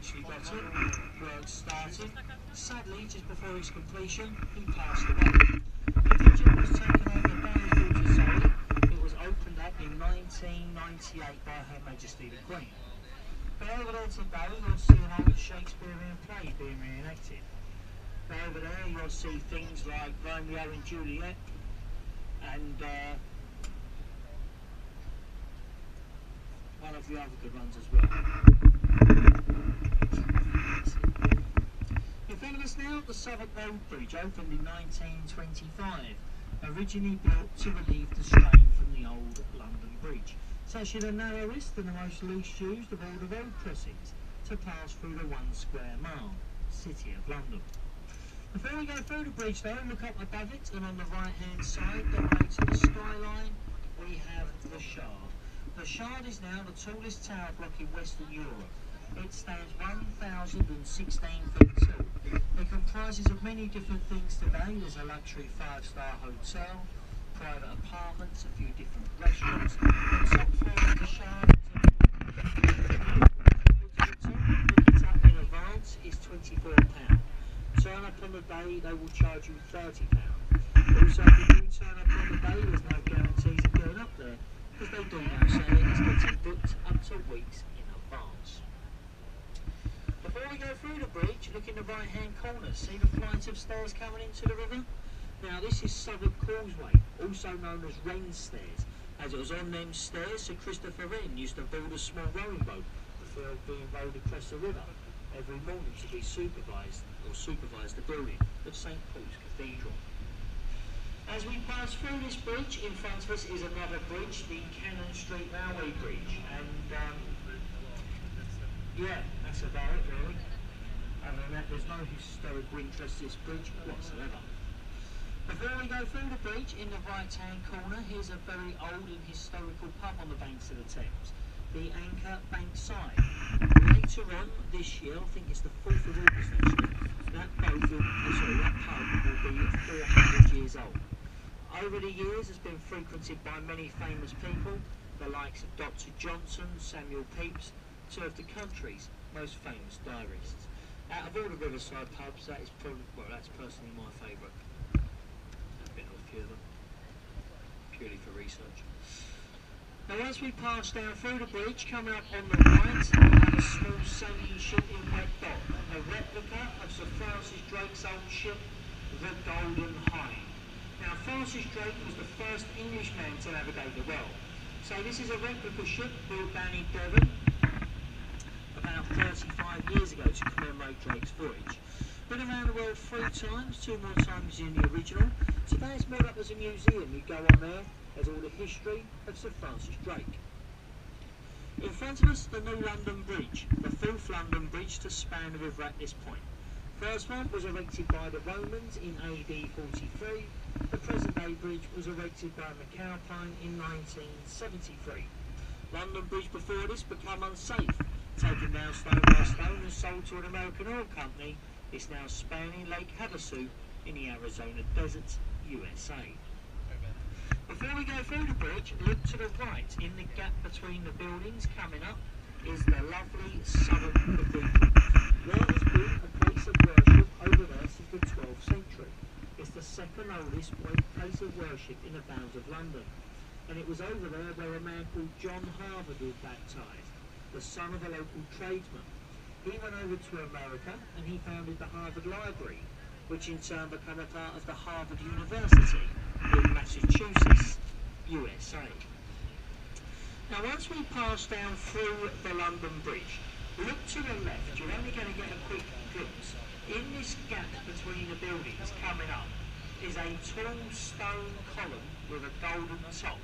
eventually got it. Work started. Sadly, just before its completion, he passed away. The project was taken over by his daughter Zoe. It was opened up in 1998 by Her Majesty the Queen. But over there today, you'll see an old Shakespearean play being reenacted. But over there, you'll see things like Romeo and Juliet and one of the other good ones as well. In front of us now, the Southwark Road Bridge opened in 1925, originally built to relieve the strain from the old London Bridge. It's actually the narrowest and the most least used of all the road crossings to pass through the 1 square mile, City of London. Before we go through the bridge though, look up above it, and on the right hand side, the way to the skyline, we have the Shard. The Shard is now the tallest tower block in Western Europe. It stands 1,016 feet tall. It comprises of many different things today. There's a luxury 5-star hotel, private apartments, a few different restaurants. The top floor of the Shard, look it up in advance, is £24. Turn up on the day, they will charge you £30. Also, if you do turn up on the day, there's no guarantees of going up there, because they do now say it's getting booked up to weeks in advance. Before we go through the bridge, look in the right hand corner, see the flight of stairs coming into the river? Now this is Southwark Causeway, also known as Wren's Stairs, as it was on them stairs Sir Christopher Wren used to build a small rowing boat before being rowed across the river every morning to be supervise the building of St Paul's Cathedral. As we pass through this bridge, in front of us is another bridge, the Cannon Street Railway Bridge, and yeah, that's about it really. Other than that, there's no historical interest to this bridge whatsoever. Before we go through the bridge, in the right hand corner, here's a very old and historical pub on the banks of the Thames, the Anchor Bankside. Later on this year, I think it's the 4th of August actually, that pub will be 400 years old. Over the years, it's been frequented by many famous people, the likes of Dr. Johnson, Samuel Pepys, two of the country's most famous diarists. Out of all the riverside pubs, that is probably, well, that's personally my favourite. I've been to a few of them, purely for research. Now once we pass down through the bridge, coming up on the right, we have a small sailing ship in Wet Dock, a replica of Sir Francis Drake's old ship, the Golden Hind. Now Francis Drake was the first Englishman to navigate the world. So this is a replica ship built down in Devon about 35 years ago to commemorate Drake's voyage. Been around the world 3 times, 2 more times in the original. Today it's made up as a museum. You go on there, there's all the history of Sir Francis Drake. In front of us, the new London Bridge, the 4th London Bridge to span the river at this point. First one was erected by the Romans in AD 43. The present day bridge was erected by McAlpine in 1973. London Bridge before this became unsafe, taken down stone by stone and sold to an American oil company. It's now spanning Lake Havasu in the Arizona desert, USA. Before we go through the bridge, look to the right. In the gap between the buildings coming up is the lovely Southwark Cathedral. There has been a place of worship over there since the 12th century. It's the second oldest place of worship in the bounds of London. And it was over there where a man called John Harvard was baptised, the son of a local tradesman. He went over to America and he founded the Harvard Library, which in turn became a part of the Harvard University in Massachusetts, USA. Now once we pass down through the London Bridge, look to the left, you're only going to get a quick glimpse. In this gap between the buildings coming up is a tall stone column with a golden top.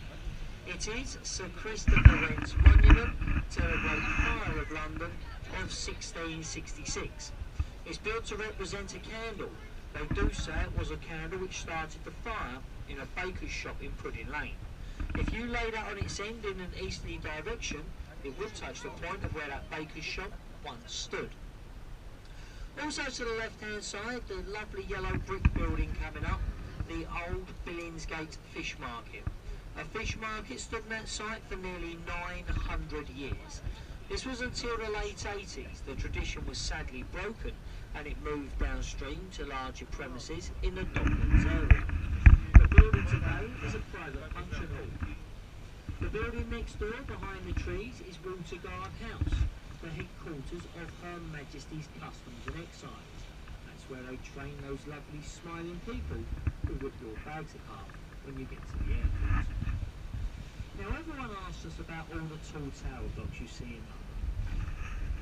It is Sir Christopher Wren's monument to the Great Fire of London of 1666. It's built to represent a candle. They do say it was a candle which started the fire in a baker's shop in Pudding Lane. If you lay that on its end in an easterly direction, it would touch the point of where that baker's shop once stood. Also to the left hand side, the lovely yellow brick building coming up, the old Billingsgate Fish Market. A fish market stood on that site for nearly 900 years. This was until the late 80s. The tradition was sadly broken and it moved downstream to larger premises in the Docklands area. The building today is a private function hall. The building next door behind the trees is Windsor Guard House, the headquarters of Her Majesty's Customs and Excise. That's where they train those lovely smiling people who rip your bags apart when you get to the airport. Now everyone asks us about all the tall tower blocks you see in London.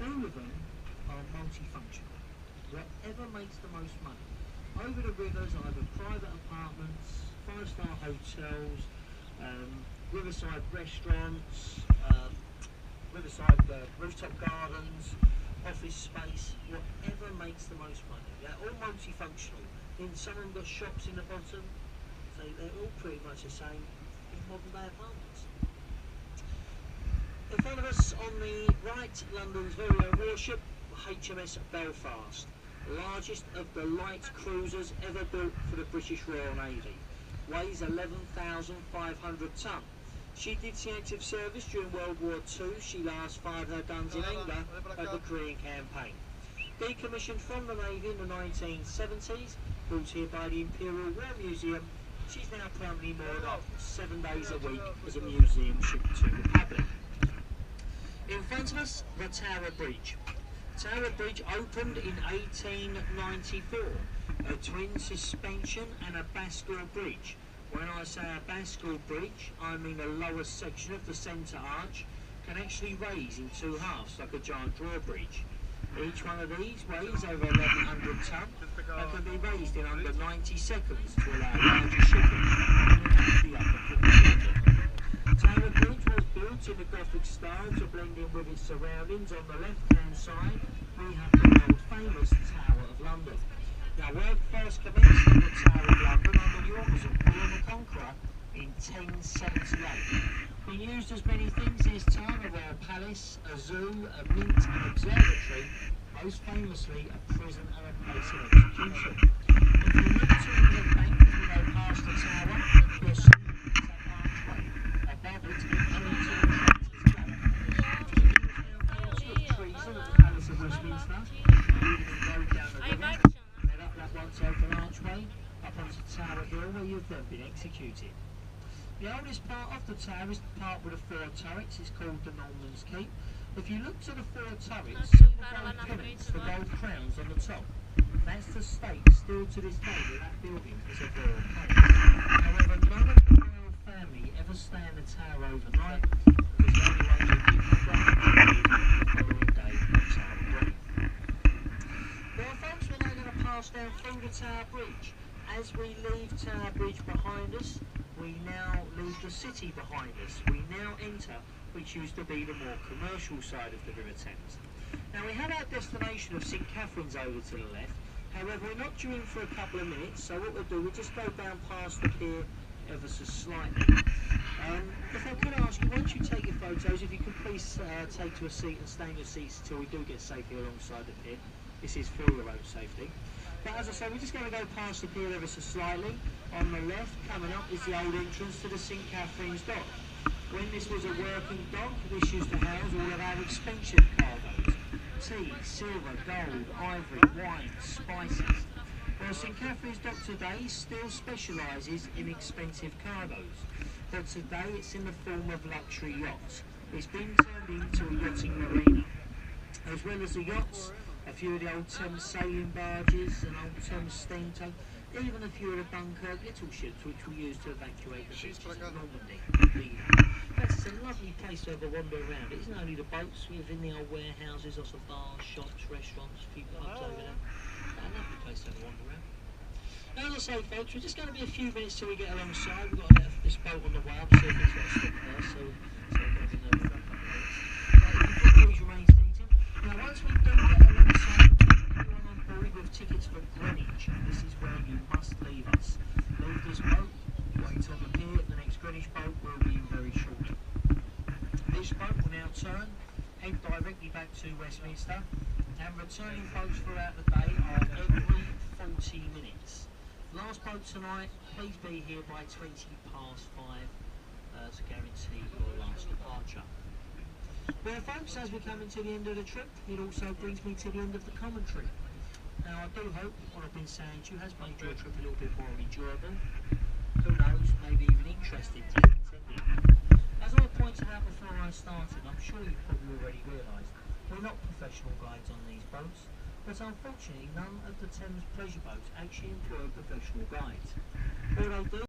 All of them are multifunctional, whatever makes the most money. Over the rivers, either private apartments, five-star hotels, riverside restaurants, riverside rooftop gardens, office space, whatever makes the most money. They're all multifunctional. Then some of them got shops in the bottom, so they're all pretty much the same in modern day apartments. In front of us on the right, London's very own warship, HMS Belfast, the largest of the light cruisers ever built for the British Royal Navy. Weighs 11,500 tonne. She did see active service during World War II. She last fired her guns in anger at the Korean campaign. Decommissioned from the Navy in the 1970s, brought here by the Imperial War Museum, she's now permanently moored up 7 days a week as a museum ship to the public. In front of us, the Tower Bridge. Tower Bridge opened in 1894, a twin suspension and a bascule bridge. When I say a bascule bridge, I mean the lowest section of the centre arch can actually raise in two halves like a giant drawbridge. Each one of these weighs over 1,100 tonne and can be raised in under 90 seconds to allow larger shipping in the upper port of London. Tower Bridge was built in the Gothic style to blend in with its surroundings. On the left-hand side, we have the world famous Tower of London. Now, work first commenced in the Tower of London under the orders of William the Conqueror in 1078. Been used as many things in its time: a royal palace, a zoo, a mint, an observatory, most famously a prison and a place of execution. If you look to the bank as we go past the tower, you'll see that archway. Above it, trees at the Palace of Westminster, leading the road down the river, and up that once open archway, up onto Tower Hill where you've then been executed. The oldest part of the tower is the part with the four turrets. It's called the Norman's Keep. If you look to the four turrets, see the gold pennants, the gold crowns on the top. That's the stake still to this day that that building is a royal palace. However, none of the royal family ever stay in the tower overnight, because the only ones who do come down the following day on Tower Bridge. Well, folks, we're now going to pass down through the Tower Bridge. As we leave Tower Bridge behind us, we now leave the city behind us. We now enter which used to be the more commercial side of the River Thames. Now, we have our destination of St Catherine's over to the left. However, we're not due in for a couple of minutes, so what we'll do, we'll just go down past the pier ever so slightly. If I could ask you, once you take your photos, if you could please take to a seat and stay in your seats until we do get safely alongside the pier. This is for your own safety. But as I say, we're just going to go past the pier ever so slightly. On the left, coming up, is the old entrance to the St Catherine's dock. When this was a working dock, this used to house all of our expensive cargoes. Tea, silver, gold, ivory, wine, spices. Well, St Catherine's dock today still specialises in expensive cargoes. But today it's in the form of luxury yachts. It's been turned into a yachting marina. As well as the yachts, a few of the old Thames sailing barges, an old Thames steam tug, even a few of the Dunkirk little ships which we used to evacuate the beaches of Normandy. It's a lovely place to have a wander around. It isn't only the boats, within the old warehouses, lots of bars, shops, restaurants, a few pubs over there. A lovely place to have a wander around. Now, as I say, folks, we're just going to be a few minutes till we get alongside. We've got to let this boat on the way up, so it's got to stop there, so we're going to be there for a couple of minutes. Please remain seated. Now, once we do get alongside, everyone on board with tickets for Greenwich. This is where you must leave us. Leave this boat, wait on the pier, the next Greenwich boat will be in very shortly. This boat will now turn, head directly back to Westminster, and returning boats throughout the day are every 40 minutes. Last boat tonight, please be here by 20 past 5 to guarantee your last departure. Well folks, as we're coming to the end of the trip, it also brings me to the end of the commentary. Now I do hope what I've been saying to you has made your trip a little bit more enjoyable. Who knows, maybe even interesting to continue. As I pointed out before I started, I'm sure you've probably already realised, we're not professional guides on these boats, but unfortunately none of the Thames pleasure boats actually employ professional guides. All they do